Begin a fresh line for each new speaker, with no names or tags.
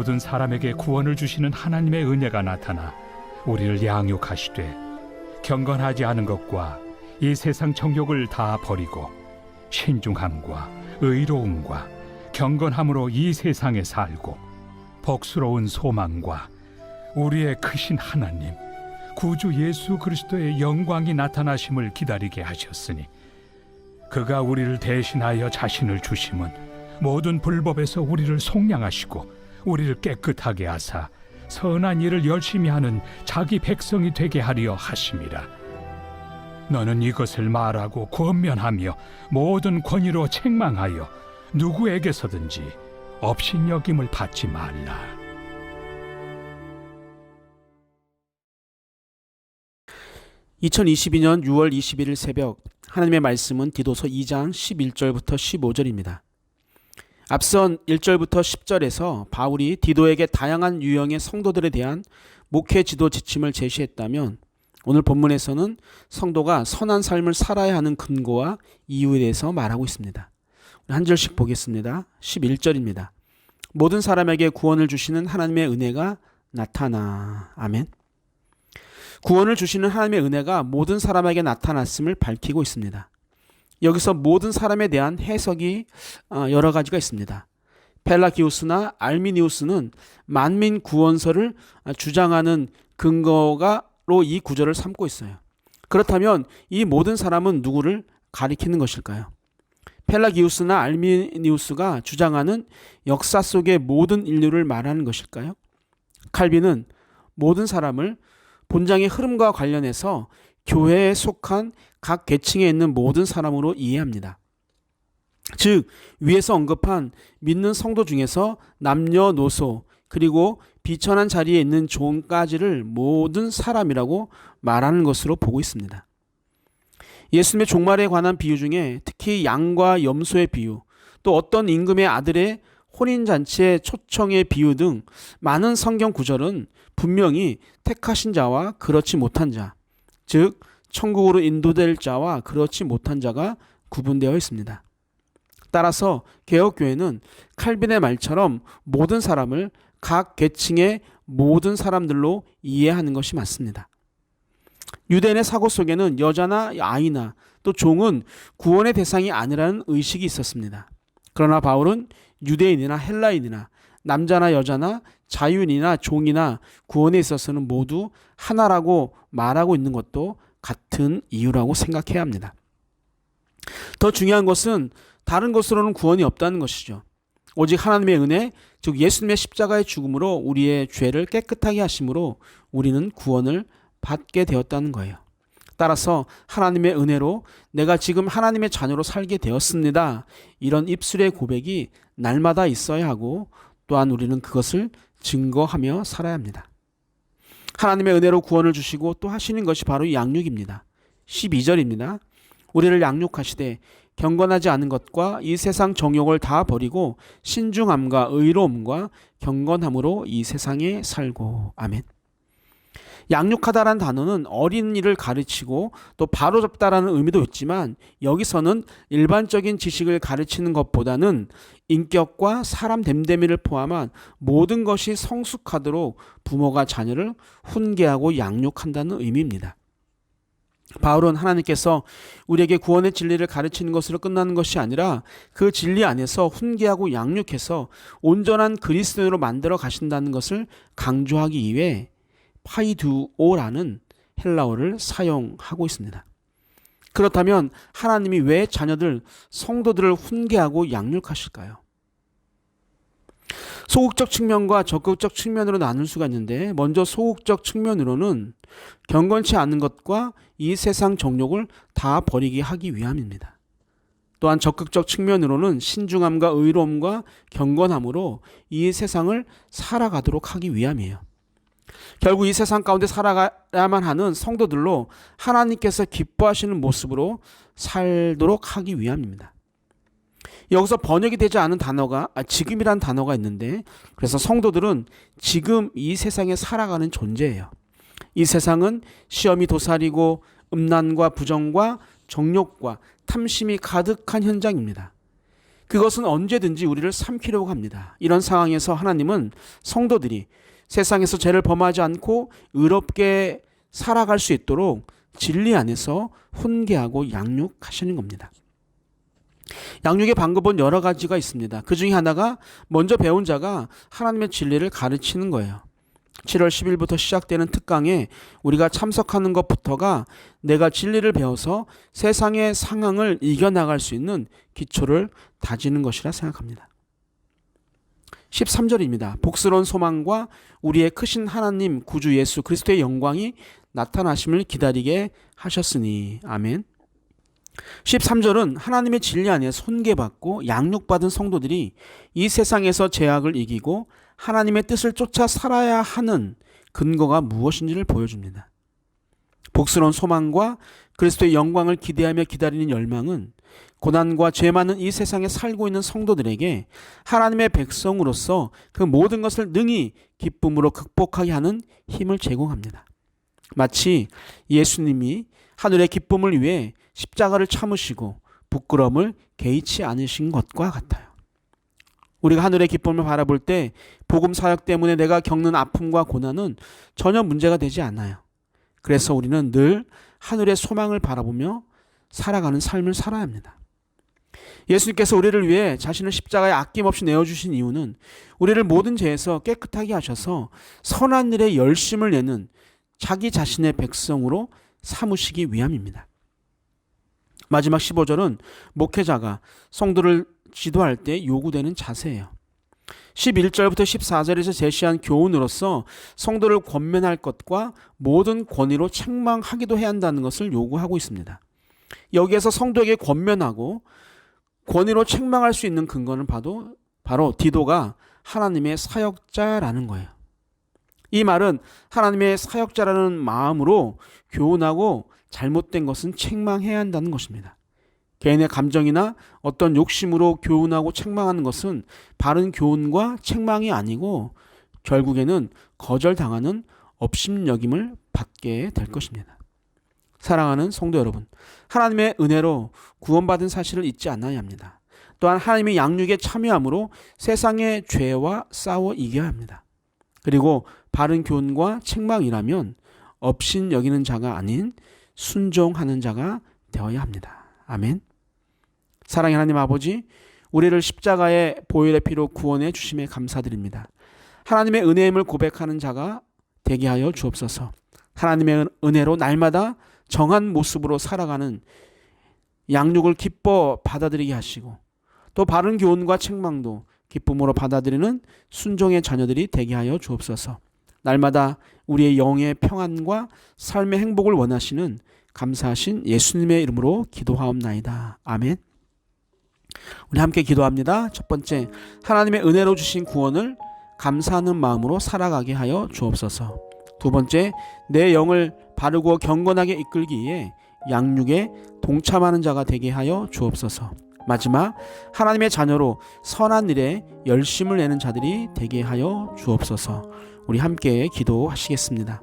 모든 사람에게 구원을 주시는 하나님의 은혜가 나타나 우리를 양육하시되 경건하지 않은 것과 이 세상 정욕을 다 버리고 신중함과 의로움과 경건함으로 이 세상에 살고 복스러운 소망과 우리의 크신 하나님 구주 예수 그리스도의 영광이 나타나심을 기다리게 하셨으니 그가 우리를 대신하여 자신을 주심은 모든 불법에서 우리를 속량하시고 우리를 깨끗하게 하사 선한 일을 열심히 하는 자기 백성이 되게 하려 하심이라. 너는 이것을 말하고 권면하며 모든 권위로 책망하여 누구에게서든지 업신여김을 받지 말라.
(2022년 6월 21일) 새벽 하나님의 말씀은 디도서 2장 11절부터 15절입니다. 앞선 1절부터 10절에서 바울이 디도에게 다양한 유형의 성도들에 대한 목회 지도 지침을 제시했다면 오늘 본문에서는 성도가 선한 삶을 살아야 하는 근거와 이유에 대해서 말하고 있습니다. 한 절씩 보겠습니다. 11절입니다. 모든 사람에게 구원을 주시는 하나님의 은혜가 나타나. 아멘. 구원을 주시는 하나님의 은혜가 모든 사람에게 나타났음을 밝히고 있습니다. 여기서 모든 사람에 대한 해석이 여러 가지가 있습니다. 펠라기우스나 알미니우스는 만민 구원설을 주장하는 근거로 이 구절을 삼고 있어요. 그렇다면 이 모든 사람은 누구를 가리키는 것일까요? 펠라기우스나 알미니우스가 주장하는 역사 속의 모든 인류를 말하는 것일까요? 칼빈은 모든 사람을 본장의 흐름과 관련해서 교회에 속한 각 계층에 있는 모든 사람으로 이해합니다. 즉 위에서 언급한 믿는 성도 중에서 남녀노소 그리고 비천한 자리에 있는 종까지를 모든 사람이라고 말하는 것으로 보고 있습니다. 예수님의 종말에 관한 비유 중에 특히 양과 염소의 비유, 또 어떤 임금의 아들의 혼인잔치의 초청의 비유 등 많은 성경 구절은 분명히 택하신 자와 그렇지 못한 자, 즉 천국으로 인도될 자와 그렇지 못한 자가 구분되어 있습니다. 따라서 개혁교회는 칼빈의 말처럼 모든 사람을 각 계층의 모든 사람들로 이해하는 것이 맞습니다. 유대인의 사고 속에는 여자나 아이나 또 종은 구원의 대상이 아니라는 의식이 있었습니다. 그러나 바울은 유대인이나 헬라인이나 남자나 여자나 자유인이나 종이나 구원에 있어서는 모두 하나라고 말하고 있는 것도 같은 이유라고 생각해야 합니다. 더 중요한 것은 다른 것으로는 구원이 없다는 것이죠. 오직 하나님의 은혜, 즉 예수님의 십자가의 죽음으로 우리의 죄를 깨끗하게 하심으로 우리는 구원을 받게 되었다는 거예요. 따라서 하나님의 은혜로 내가 지금 하나님의 자녀로 살게 되었습니다. 이런 입술의 고백이 날마다 있어야 하고 또한 우리는 그것을 증거하며 살아야 합니다. 하나님의 은혜로 구원을 주시고 또 하시는 것이 바로 양육입니다. 12절입니다. 우리를 양육하시되 경건하지 않은 것과 이 세상 정욕을 다 버리고 신중함과 의로움과 경건함으로 이 세상에 살고. 아멘. 양육하다라는 단어는 어린이를 가르치고 또 바로잡다라는 의미도 있지만 여기서는 일반적인 지식을 가르치는 것보다는 인격과 사람 됨됨이를 포함한 모든 것이 성숙하도록 부모가 자녀를 훈계하고 양육한다는 의미입니다. 바울은 하나님께서 우리에게 구원의 진리를 가르치는 것으로 끝나는 것이 아니라 그 진리 안에서 훈계하고 양육해서 온전한 그리스도인으로 만들어 가신다는 것을 강조하기 위해 파이두오라는 헬라어를 사용하고 있습니다. 그렇다면 하나님이 왜 자녀들, 성도들을 훈계하고 양육하실까요? 소극적 측면과 적극적 측면으로 나눌 수가 있는데 먼저 소극적 측면으로는 경건치 않은 것과 이 세상 정욕을 다 버리게 하기 위함입니다. 또한 적극적 측면으로는 신중함과 의로움과 경건함으로 이 세상을 살아가도록 하기 위함이에요. 결국 이 세상 가운데 살아가야만 하는 성도들로 하나님께서 기뻐하시는 모습으로 살도록 하기 위함입니다. 여기서 번역이 되지 않은 단어가 지금이란 단어가 있는데, 그래서 성도들은 지금 이 세상에 살아가는 존재예요. 이 세상은 시험이 도사리고 음란과 부정과 정욕과 탐심이 가득한 현장입니다. 그것은 언제든지 우리를 삼키려고 합니다. 이런 상황에서 하나님은 성도들이 세상에서 죄를 범하지 않고 의롭게 살아갈 수 있도록 진리 안에서 훈계하고 양육하시는 겁니다. 양육의 방법은 여러 가지가 있습니다. 그 중에 하나가 먼저 배운 자가 하나님의 진리를 가르치는 거예요. 7월 10일부터 시작되는 특강에 우리가 참석하는 것부터가 내가 진리를 배워서 세상의 상황을 이겨나갈 수 있는 기초를 다지는 것이라 생각합니다. 13절입니다. 복스러운 소망과 우리의 크신 하나님 구주 예수 그리스도의 영광이 나타나심을 기다리게 하셨으니. 아멘. 13절은 하나님의 진리 안에 손계받고 양육받은 성도들이 이 세상에서 죄악을 이기고 하나님의 뜻을 쫓아 살아야 하는 근거가 무엇인지를 보여줍니다. 복스러운 소망과 그리스도의 영광을 기대하며 기다리는 열망은 고난과 죄 많은 이 세상에 살고 있는 성도들에게 하나님의 백성으로서 그 모든 것을 능히 기쁨으로 극복하게 하는 힘을 제공합니다. 마치 예수님이 하늘의 기쁨을 위해 십자가를 참으시고 부끄러움을 개의치 않으신 것과 같아요. 우리가 하늘의 기쁨을 바라볼 때 복음 사역 때문에 내가 겪는 아픔과 고난은 전혀 문제가 되지 않아요. 그래서 우리는 늘 하늘의 소망을 바라보며 살아가는 삶을 살아야 합니다. 예수님께서 우리를 위해 자신을 십자가에 아낌없이 내어주신 이유는 우리를 모든 죄에서 깨끗하게 하셔서 선한 일에 열심을 내는 자기 자신의 백성으로 삼으시기 위함입니다. 마지막 15절은 목회자가 성도를 지도할 때 요구되는 자세예요. 11절부터 14절에서 제시한 교훈으로서 성도를 권면할 것과 모든 권위로 책망하기도 해야 한다는 것을 요구하고 있습니다. 여기에서 성도에게 권면하고 권위로 책망할 수 있는 근거는 바로 디도가 하나님의 사역자라는 거예요. 이 말은 하나님의 사역자라는 마음으로 교훈하고 잘못된 것은 책망해야 한다는 것입니다. 개인의 감정이나 어떤 욕심으로 교훈하고 책망하는 것은 바른 교훈과 책망이 아니고 결국에는 거절당하는 업심여김을 받게 될 것입니다. 사랑하는 성도 여러분, 하나님의 은혜로 구원받은 사실을 잊지 않아야 합니다. 또한 하나님의 양육에 참여함으로 세상의 죄와 싸워 이겨야 합니다. 그리고 바른 교훈과 책망이라면 업신여기는 자가 아닌 순종하는 자가 되어야 합니다. 아멘. 사랑의 하나님 아버지, 우리를 십자가의 보혈의 피로 구원해 주심에 감사드립니다. 하나님의 은혜임을 고백하는 자가 되게 하여 주옵소서. 하나님의 은혜로 날마다 정한 모습으로 살아가는 양육을 기뻐 받아들이게 하시고 또 바른 교훈과 책망도 기쁨으로 받아들이는 순종의 자녀들이 되게 하여 주옵소서. 날마다 우리의 영의 평안과 삶의 행복을 원하시는 감사하신 예수님의 이름으로 기도하옵나이다. 아멘. 우리 함께 기도합니다. 첫 번째, 하나님의 은혜로 주신 구원을 감사하는 마음으로 살아가게 하여 주옵소서. 두 번째, 내 영을 바르고 경건하게 이끌기에 양육에 동참하는 자가 되게 하여 주옵소서. 마지막, 하나님의 자녀로 선한 일에 열심을 내는 자들이 되게 하여 주옵소서. 우리 함께 기도하시겠습니다.